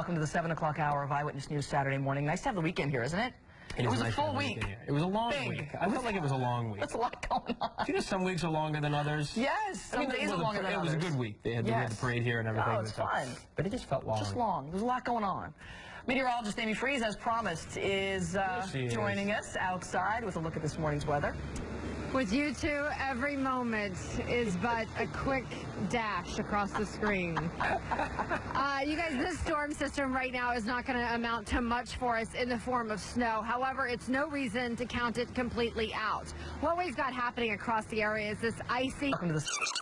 Welcome to the 7 o'clock hour of Eyewitness News Saturday morning. Nice to have the weekend here, isn't it? It was nice a full week. It was a long week. I felt like it was a long week. That's a lot going on. Do you know some weeks are longer than others? Yes, some days are longer than others. It was a good week. They had the parade here and everything. Oh, it's fun. But it just felt long. Just long. There's a lot going on. Meteorologist Amy Freeze, as promised, is joining us outside with a look at this morning's weather. With you two, every moment is but a quick dash across the screen. You guys, this storm system right now is not going to amount to much for us in the form of snow. However, it's no reason to count it completely out. What we've got happening across the area is this icy... Welcome to the...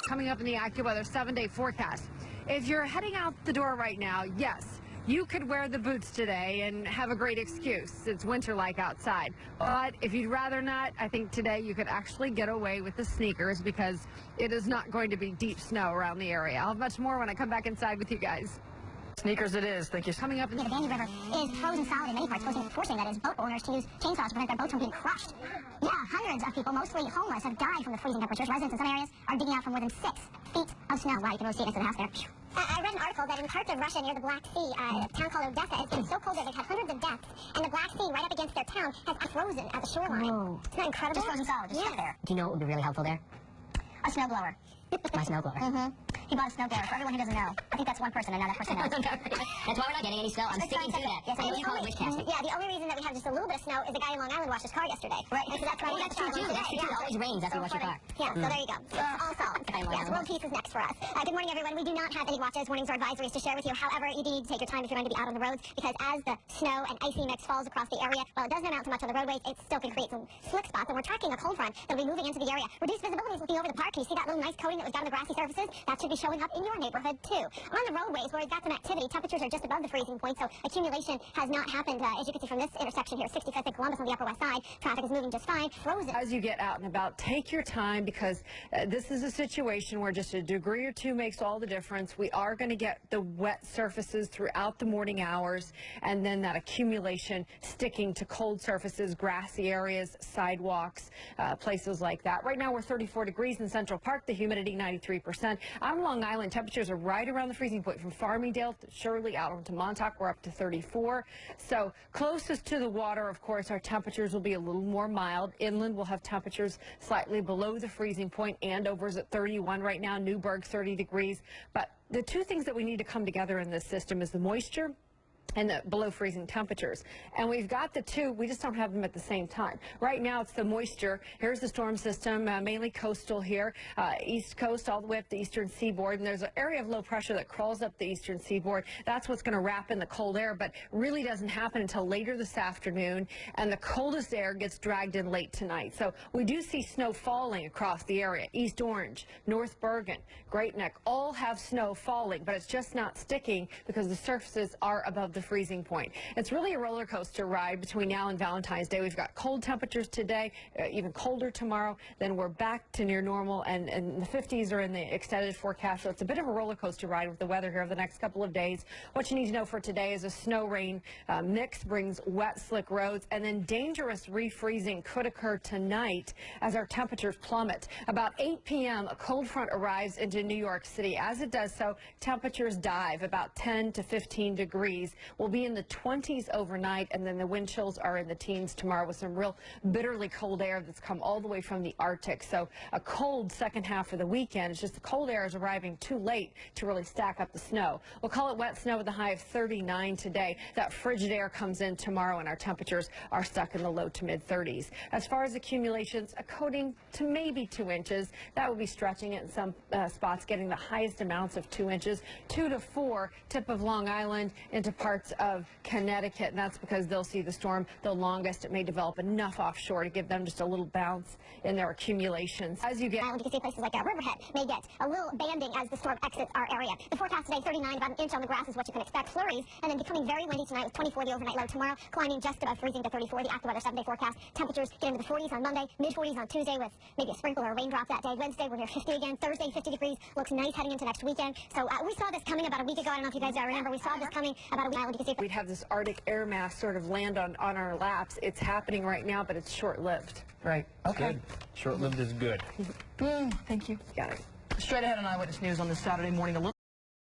Coming up in the AccuWeather 7-day forecast. If you're heading out the door right now, yes, you could wear the boots today and have a great excuse. It's winter-like outside. But if you'd rather not, I think today you could actually get away with the sneakers because it is not going to be deep snow around the area. I'll have much more when I come back inside with you guys. Sneakers it is. Thank you. Coming up in the Dandy River is frozen solid in many parts, forcing that is boat owners to use chainsaws to prevent their boats from being crushed. Yeah, hundreds of people, mostly homeless, have died from the freezing temperatures. Residents in some areas are digging out for more than 6 feet of snow. Wow, you can really see it next to the house there. I read an article that in parts of Russia near the Black Sea, a town called Odessa, it's been so cold that they've had hundreds of deaths, and the Black Sea right up against their town has frozen at the shoreline. Whoa. Isn't that incredible? Just frozen solid, just there. Do you know what would be really helpful there? A snowblower. My snowblower. Mm-hmm. He bought a snowblower. For everyone who doesn't know, I think that's one person, and now that person knows. That's why we're not getting any snow. I'm sticking to that. Yes, I call it wish casting. Yeah, the only reason that we have just a little bit of snow is the guy in Long Island washed his car yesterday. Right. And so that's why that's true, too. That's true, too. It always rains after you wash your car. Yeah, so there you go. All solved. Yes, world peace is next for us. Good morning, everyone. We do not have any watches, warnings, or advisories to share with you. However, you do need to take your time if you're going to be out on the roads, because as the snow and icy mix falls across the area, while it doesn't amount to much on the roadways, it still can create some slick spots, and we're tracking a cold front that will be moving into the area. Reduced visibility is looking over the park. Can you see that little nice coating that was got on the grassy surfaces? That should be showing up in your neighborhood, too. On the roadways, where we've got some activity, temperatures are just above the freezing point, so accumulation has not happened. As you can see from this intersection here, 65th and Columbus on the Upper West Side, traffic is moving just fine. Frozen. As you get out and about, take your time, because this is a situation where just a degree or two makes all the difference. We are going to get the wet surfaces throughout the morning hours, and then that accumulation sticking to cold surfaces, grassy areas, sidewalks, places like that. Right now we're 34 degrees in Central Park, the humidity 93%. On Long Island, temperatures are right around the freezing point. From Farmingdale to Shirley out onto Montauk, we're up to 34. So closest to the water, of course, our temperatures will be a little more mild. Inland we'll have temperatures slightly below the freezing point. Andover's at 31 right now, Newburgh 30 degrees. But the two things that we need to come together in this system is the moisture and the below freezing temperatures. And we've got the two, we just don't have them at the same time. Right now it's the moisture. Here's the storm system, mainly coastal here, east coast all the way up the eastern seaboard, and there's an area of low pressure that crawls up the eastern seaboard. That's what's going to wrap in the cold air, but really doesn't happen until later this afternoon, and the coldest air gets dragged in late tonight. So we do see snow falling across the area. East Orange, North Bergen, Great Neck, all have snow falling, but it's just not sticking because the surfaces are above the freezing point. It's really a roller coaster ride between now and Valentine's Day. We've got cold temperatures today, even colder tomorrow. Then we're back to near normal, and the 50s are in the extended forecast. So it's a bit of a roller coaster ride with the weather here over the next couple of days. What you need to know for today is a snow rain mix brings wet, slick roads, and then dangerous refreezing could occur tonight as our temperatures plummet. About 8 p.m., a cold front arrives into New York City. As it does so, temperatures dive about 10 to 15 degrees. We'll be in the 20s overnight, and then the wind chills are in the teens tomorrow with some real bitterly cold air that's come all the way from the Arctic. So a cold second half of the weekend. It's just the cold air is arriving too late to really stack up the snow. We'll call it wet snow with a high of 39 today. That frigid air comes in tomorrow, and our temperatures are stuck in the low to mid 30s. As far as accumulations, a coating to maybe 2 inches. That would be stretching it in some spots, getting the highest amounts of 2 inches. 2 to 4, tip of Long Island into parts parts of Connecticut, and that's because they'll see the storm the longest. It may develop enough offshore to give them just a little bounce in their accumulations. As you get you can see places like Riverhead may get a little banding as the storm exits our area. The forecast today, 39, about an inch on the grass is what you can expect. Flurries, and then becoming very windy tonight with 24 the overnight low. Tomorrow, climbing just above freezing to 34. The AccuWeather 7-day forecast. Temperatures get into the 40s on Monday, mid-40s on Tuesday with maybe a sprinkle or a raindrop that day. Wednesday, we're near 50 again. Thursday, 50 degrees. Looks nice heading into next weekend. So we saw this coming about a week ago. I don't know if you guys remember. We saw this coming about a week ago. You can see we'd have this Arctic air mass sort of land on our laps. It's happening right now, but it's short-lived. Right. Okay. Good. Short-lived is good. Thank you. Got it. Straight ahead on Eyewitness News on this Saturday morning.